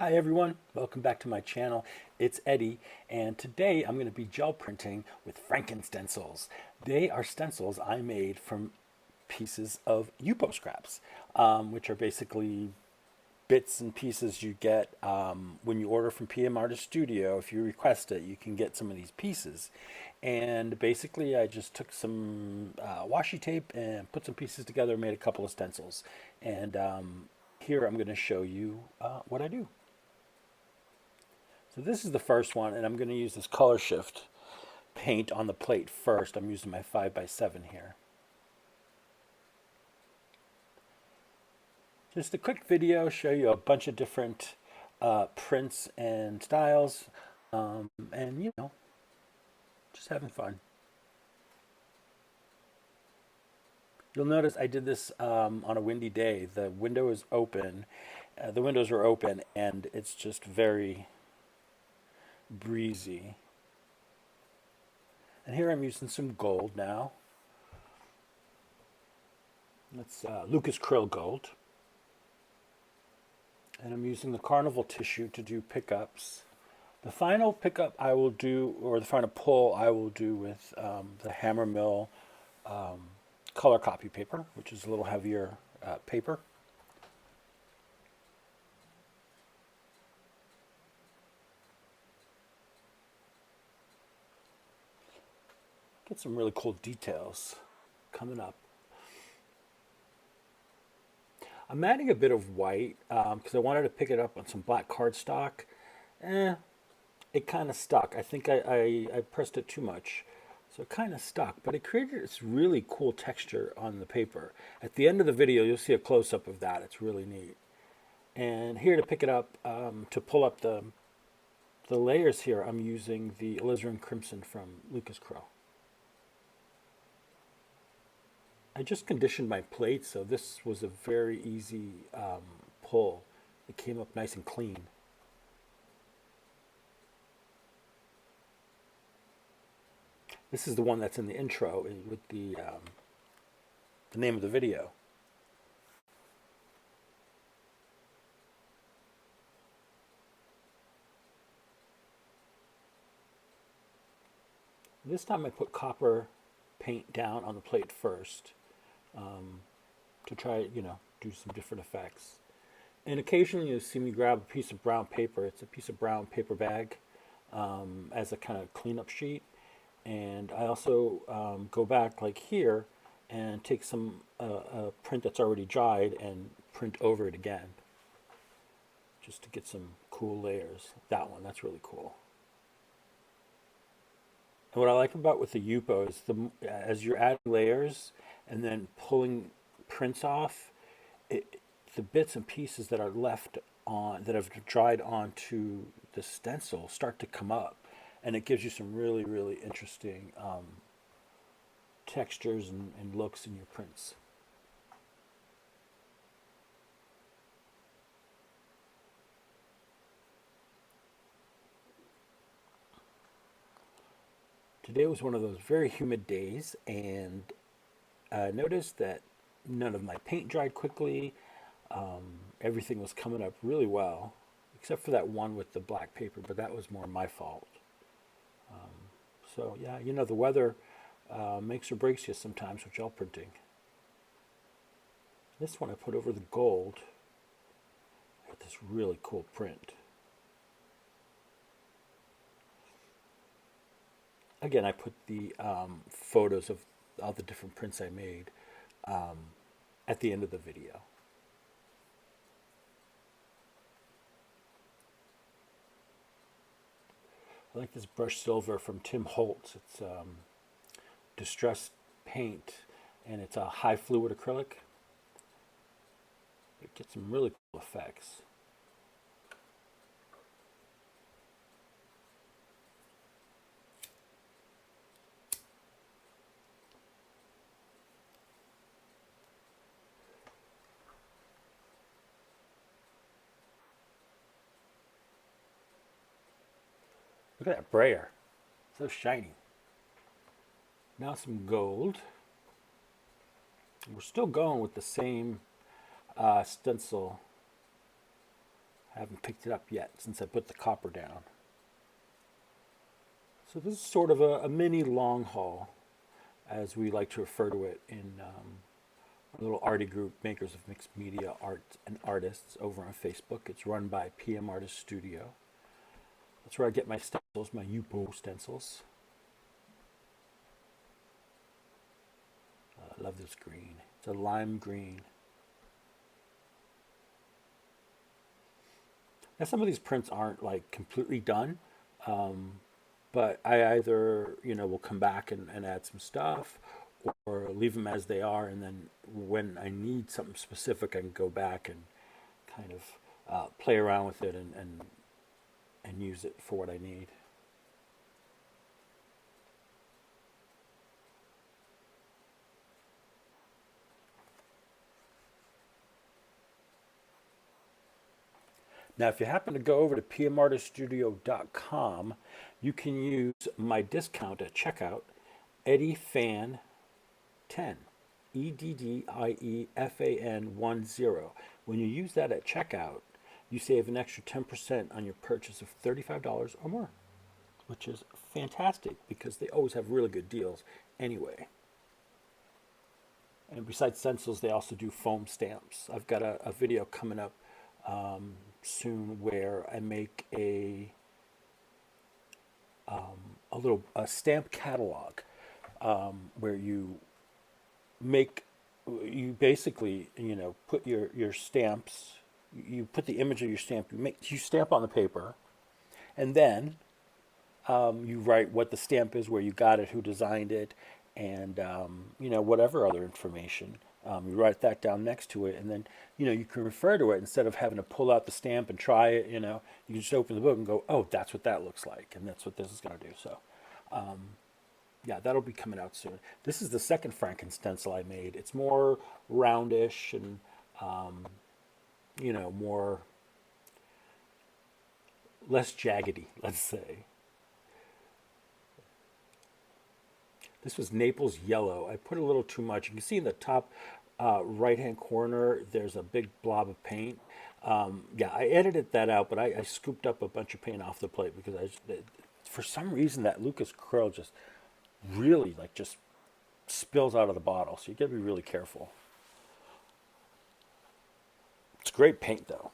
Hi everyone, welcome back to my channel. It's Eddie, and today I'm going to be gel printing with FRANKEN-STENCILs. They are stencils I made from pieces of Yupo scraps, which are basically bits and pieces you get when you order from PM Artist Studio. If you request it, you can get some of these pieces. And basically, I just took some washi tape and put some pieces together, made a couple of stencils. And here I'm going to show you what I do. So this is the first one, and I'm going to use this color shift paint on the plate first. I'm using my 5x7 here. Just a quick video, show you a bunch of different prints and styles, and just having fun. You'll notice I did this on a windy day. The window is open, the windows are open, and it's just very breezy. And here I'm using some gold now. That's Lucas Krill gold. And I'm using the carnival tissue to do pickups. The final pickup I will do, or the final pull I will do with the Hammer Mill color copy paper, which is a little heavier paper. Get some really cool details coming up. I'm adding a bit of white because I wanted to pick it up on some black cardstock. It kind of stuck. I think I pressed it too much. So it kind of stuck, but it created this really cool texture on the paper. At the end of the video, you'll see a close-up of that. It's really neat. And here to pick it up, to pull up the layers here, I'm using the alizarin crimson from Lucas Krill. I just conditioned my plate, so this was a very easy pull. It came up nice and clean. This is the one that's in the intro with the name of the video. This time I put copper paint down on the plate first to try, do some different effects. And occasionally you'll see me grab a piece of brown paper. It's a piece of brown paper bag as a kind of cleanup sheet. And I also go back like here and take some print that's already dried and print over it again, just to get some cool layers. That one, that's really cool. And what I like about with the Yupo is as you're adding layers and then pulling prints off, the bits and pieces that are left on, that have dried onto the stencil, start to come up. And it gives you some really, really interesting textures and looks in your prints. Today was one of those very humid days, and I noticed that none of my paint dried quickly. Everything was coming up really well, except for that one with the black paper, but that was more my fault. So yeah, the weather makes or breaks you sometimes with gel printing. This one I put over the gold with this really cool print. Again, I put the photos of all the different prints I made at the end of the video. I like this brush silver from Tim Holtz. It's distressed paint, and it's a high fluid acrylic. It gets some really cool effects. Look at that brayer. So shiny. Now some gold. We're still going with the same stencil I haven't picked it up yet since I put the copper down. So this is sort of a mini long haul, as we like to refer to it in a little arty group, Makers of Mixed Media Art and Artists, over on Facebook. It's run by PM Artist Studio. That's where I get my stencils, my Yupo stencils. I love this green. It's a lime green. Now some of these prints aren't like completely done, but I either will come back and add some stuff, or leave them as they are, and then when I need something specific, I can go back and kind of play around with it and use it for what I need. Now, if you happen to go over to pmartiststudio.com, you can use my discount at checkout, EddieFan10, EDDIEFAN10. When you use that at checkout, you save an extra 10% on your purchase of $35 or more, which is fantastic because they always have really good deals anyway. And besides stencils, they also do foam stamps. I've got a video coming up soon where I make a stamp catalog, where you basically put your stamps. You put the image of your stamp. You stamp on the paper, and then you write what the stamp is, where you got it, who designed it, and whatever other information. You write that down next to it, and then you can refer to it instead of having to pull out the stamp and try it. You can just open the book and go, oh, that's what that looks like, and that's what this is going to do. So, yeah, that'll be coming out soon. This is the second Franken-stencil I made. It's more roundish and more less jaggedy, let's say. This was Naples yellow. I put a little too much. You can see in the top right-hand corner, there's a big blob of paint. Yeah, I edited that out, but I scooped up a bunch of paint off the plate because for some reason that Lucas Krill just really just spills out of the bottle. So you got to be really careful. It's great paint though.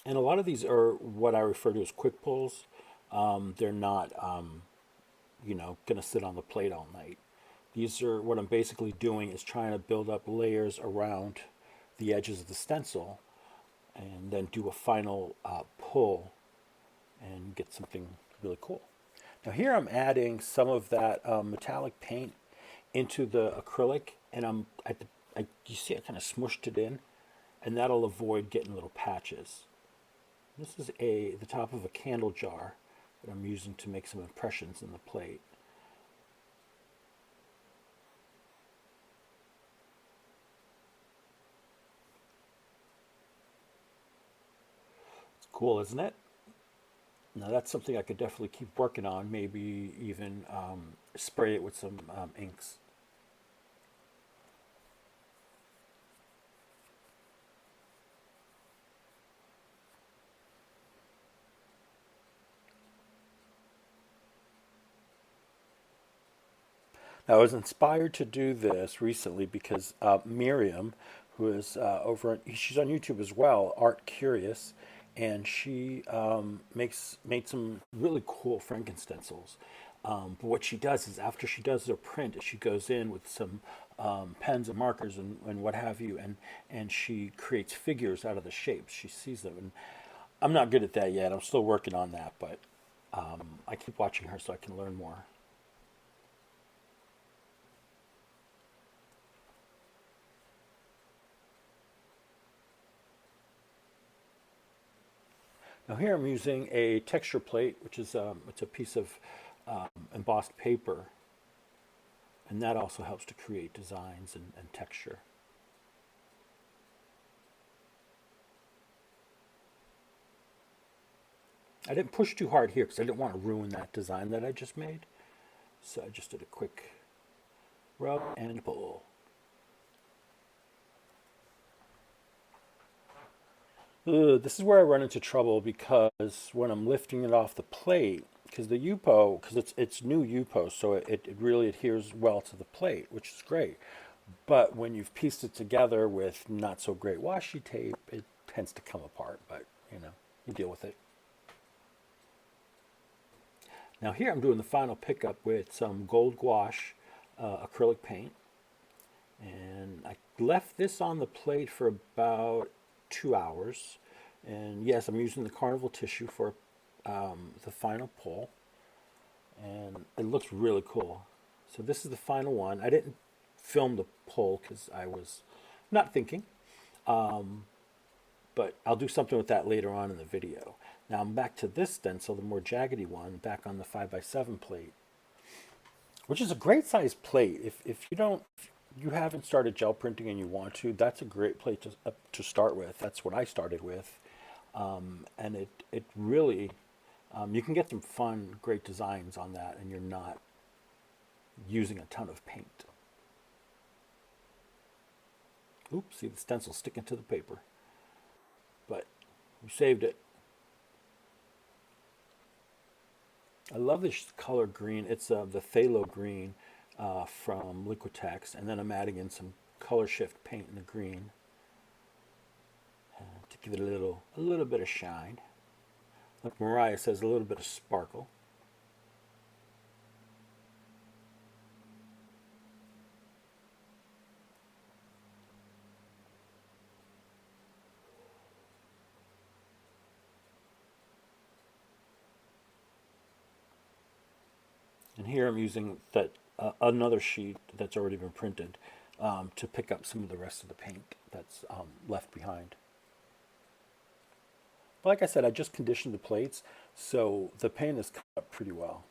And a lot of these are what I refer to as quick pulls. They're not, going to sit on the plate all night. These are what I'm basically doing is trying to build up layers around the edges of the stencil and then do a final pull and get something really cool. Now here I'm adding some of that metallic paint into the acrylic, and you see I kind of smushed it in, and that'll avoid getting little patches. This is the top of a candle jar that I'm using to make some impressions in the plate. It's cool, isn't it? Now that's something I could definitely keep working on, maybe even spray it with some inks. Now, I was inspired to do this recently because Miriam, who is she's on YouTube as well, Art Curious, and she made some really cool Franken-stencils. But what she does is after she does her print, she goes in with some pens and markers and what have you, and she creates figures out of the shapes. She sees them, and I'm not good at that yet. I'm still working on that, but I keep watching her so I can learn more. Now here I'm using a texture plate, which is it's a piece of embossed paper, and that also helps to create designs and texture. I didn't push too hard here because I didn't want to ruin that design that I just made. So I just did a quick rub and pull. This is where I run into trouble because when I'm lifting it off the plate, because the Yupo, because it's new Yupo, so it really adheres well to the plate, which is great. But when you've pieced it together with not so great washi tape, it tends to come apart. But you deal with it. Now here I'm doing the final pickup with some gold gouache acrylic paint, and I left this on the plate for about 2 hours. And yes, I'm using the carnival tissue for the final pull, and it looks really cool. So this is the final one. I didn't film the pull because I was not thinking, but I'll do something with that later on in the video. Now I'm back to this stencil, the more jaggedy one, back on the 5x7 plate, which is a great size plate. If you haven't started gel printing and you want to, that's a great plate to start with. That's what I started with, and it really you can get some fun, great designs on that, and you're not using a ton of paint. Oops, see the stencil sticking to the paper, but we saved it. I love this color green. It's the phthalo green from Liquitex, and then I'm adding in some color shift paint in the green to give it a little bit of shine. Like Mariah says, a little bit of sparkle. And here I'm using that another sheet that's already been printed to pick up some of the rest of the paint that's left behind. But like I said, I just conditioned the plates, so the paint is cut up pretty well.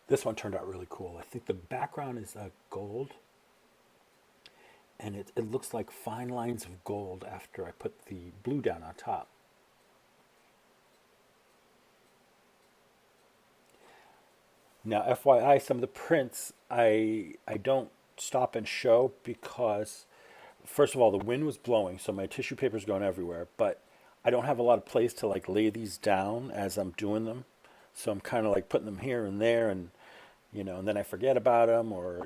This one turned out really cool. I think the background is gold, and it looks like fine lines of gold after I put the blue down on top. Now, FYI, some of the prints I don't stop and show because, first of all, the wind was blowing, so my tissue paper's going everywhere. But I don't have a lot of place to like lay these down as I'm doing them, so I'm kind of like putting them here and there, and and then I forget about them, or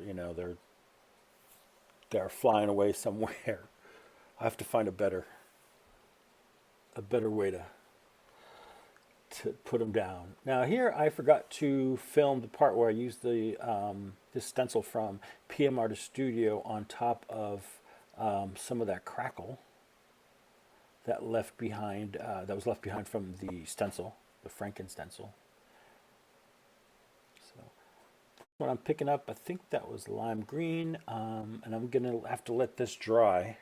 they're flying away somewhere. I have to find a better way to put them down. Now here I forgot to film the part where I used this stencil from PM Artist Studio on top of some of that crackle that was left behind from the stencil, the Franken-Stencil. So what I'm picking up, I think that was lime green, and I'm gonna have to let this dry.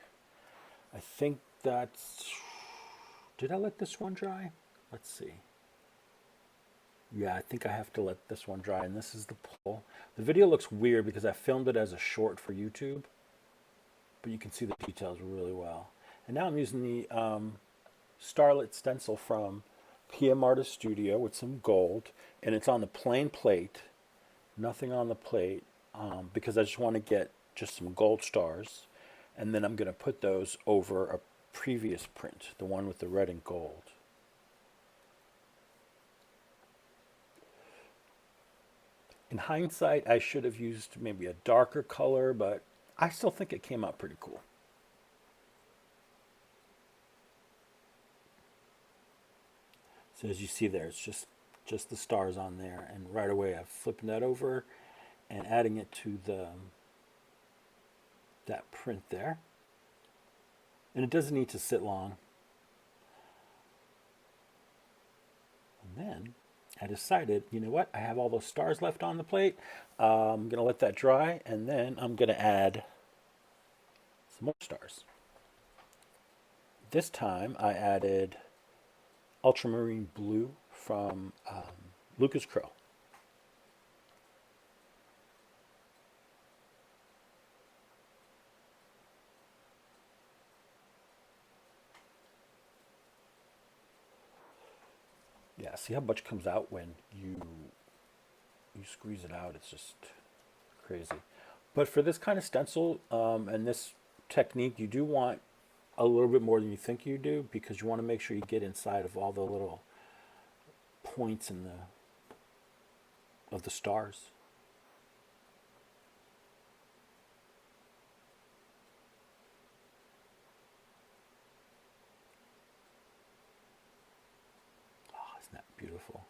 I think that's. Did I let this one dry? Let's see. Yeah, I think I have to let this one dry, and this is the pull. The video looks weird because I filmed it as a short for YouTube, but you can see the details really well. And now I'm using the Starlit stencil from PM Artist Studio with some gold, and it's on the plain plate, nothing on the plate, because I just want to get just some gold stars, and then I'm going to put those over a previous print, the one with the red and gold. In hindsight, I should have used maybe a darker color, but I still think it came out pretty cool. So as you see there, it's just the stars on there, and right away I'm flipping that over and adding it to that print there. And it doesn't need to sit long. And then I decided, you know what? I have all those stars left on the plate. I'm going to let that dry, and then I'm going to add some more stars. This time I added ultramarine blue from Lucas Crow. Yeah, see how much comes out when you squeeze it out? It's just crazy. But for this kind of stencil and this technique, you do want a little bit more than you think you do because you want to make sure you get inside of all the little points in the of the stars. Oh, isn't that beautiful?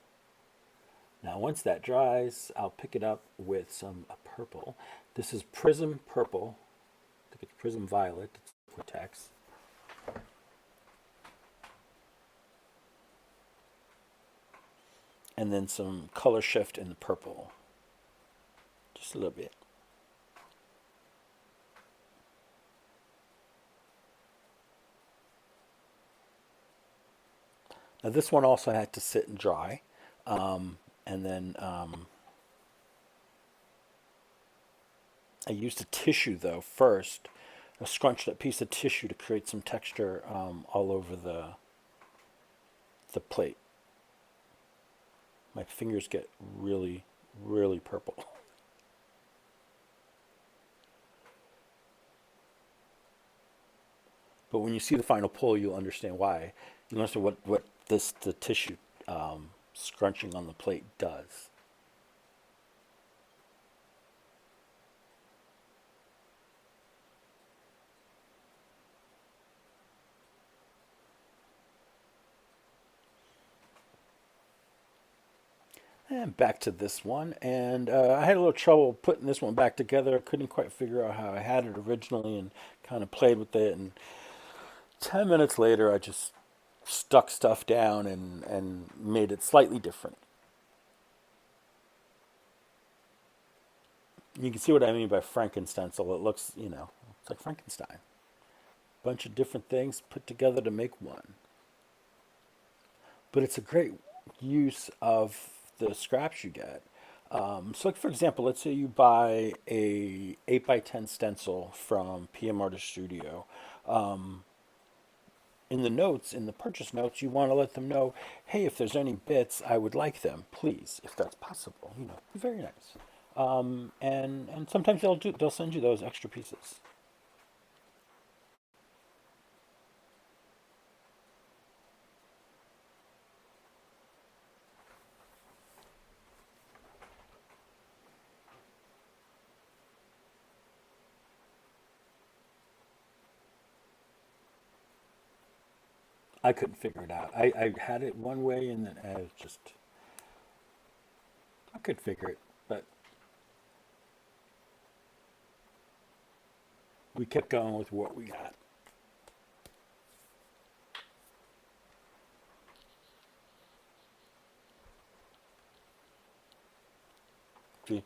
Now, once that dries, I'll pick it up with some purple. This is Prism Purple. I think it's Prism Violet. It's Cortex. And then some color shift in the purple. Just a little bit. Now, this one also had to sit and dry. And then I used a tissue though first. I scrunched that piece of tissue to create some texture all over the plate. My fingers get really, really purple. But when you see the final pull, you'll understand why. You'll understand what the tissue scrunching on the plate does. And back to this one, and I had a little trouble putting this one back together. I couldn't quite figure out how I had it originally, and kind of played with it. And 10 minutes later, I just stuck stuff down and made it slightly different. You can see what I mean by Franken-stencil. It looks, it's like Frankenstein. Bunch of different things put together to make one. But it's a great use of the scraps you get. So, like for example, let's say you buy a 8x10 stencil from PM Artist Studio. In the notes, in the purchase notes, you want to let them know, hey, if there's any bits, I would like them, please, if that's possible. Very nice. And sometimes they'll send you those extra pieces. I couldn't figure it out. I had it one way and then I could figure it, but we kept going with what we got. See,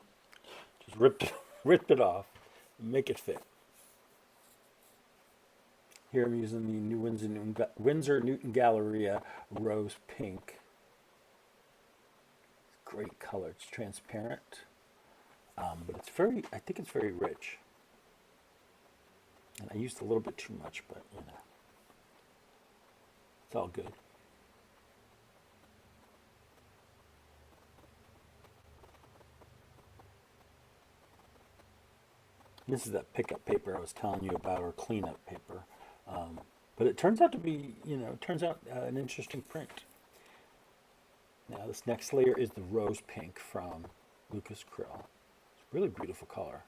just ripped it off, make it fit. Here I'm using the new Winsor Newton Galleria Rose Pink. Great color. It's transparent, but I think it's very rich. And I used a little bit too much, but it's all good. This is that pickup paper I was telling you about, or cleanup paper. But it turns out to be, an interesting print. Now this next layer is the rose pink from Lucas Krill. It's a really beautiful color.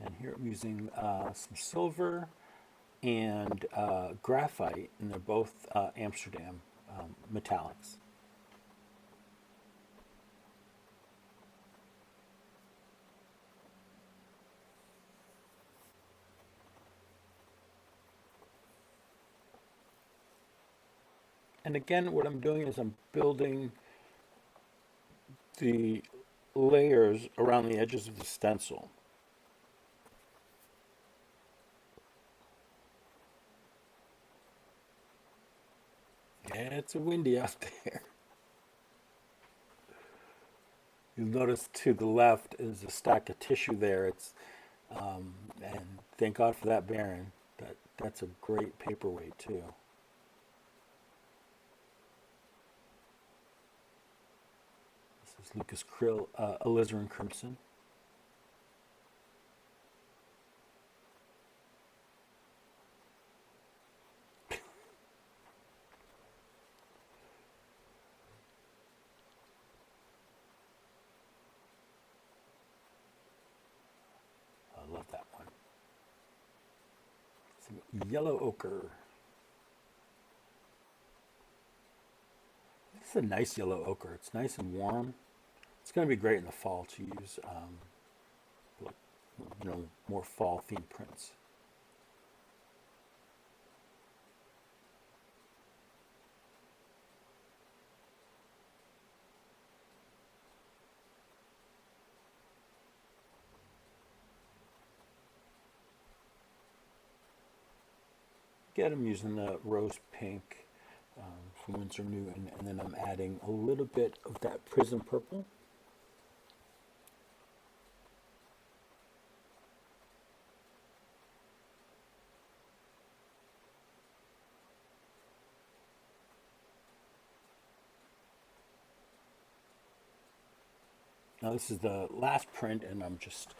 And here I'm using some silver and graphite, and they're both Amsterdam metallics. And again, what I'm doing is I'm building the layers around the edges of the stencil. And it's windy out there. You'll notice to the left is a stack of tissue there. And thank God for that Baron. That's a great paperweight too. This is Lucas Krill, alizarin crimson. I love that one. Some yellow ochre. This is a nice yellow ochre. It's nice and warm. It's going to be great in the fall to use, like, more fall themed prints. Get I'm using the rose pink from Winsor Newton, and then I'm adding a little bit of that prism purple. Now this is the last print, and I'm just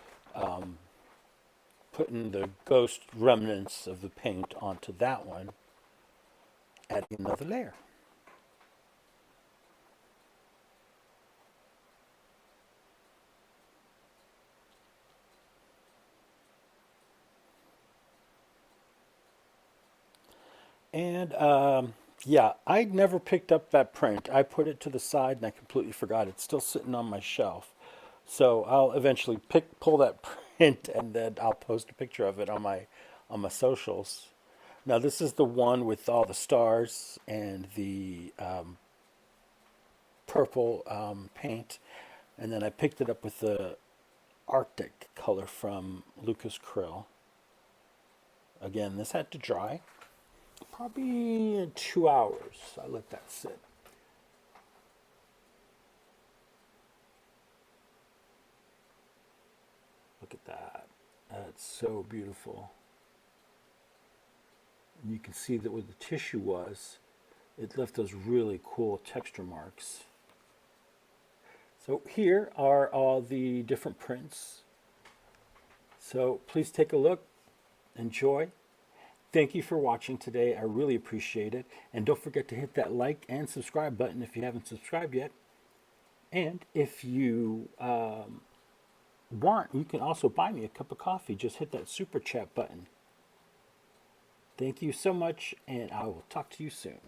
putting the ghost remnants of the paint onto that one, adding another layer. And yeah, I never picked up that print. I put it to the side and I completely forgot. It's still sitting on my shelf. So I'll eventually pull that print, and then I'll post a picture of it on my socials. Now this is the one with all the stars and the purple paint, and then I picked it up with the Arctic color from Lucas Krill. Again, this had to dry. Probably 2 hours. I let that sit. Look at that. That's so beautiful. And you can see that where the tissue was, it left those really cool texture marks. So here are all the different prints. So please take a look, enjoy. Thank you for watching today. I really appreciate it. And don't forget to hit that like and subscribe button if you haven't subscribed yet. And if you want, you can also buy me a cup of coffee. Just hit that super chat button. Thank you so much, and I will talk to you soon.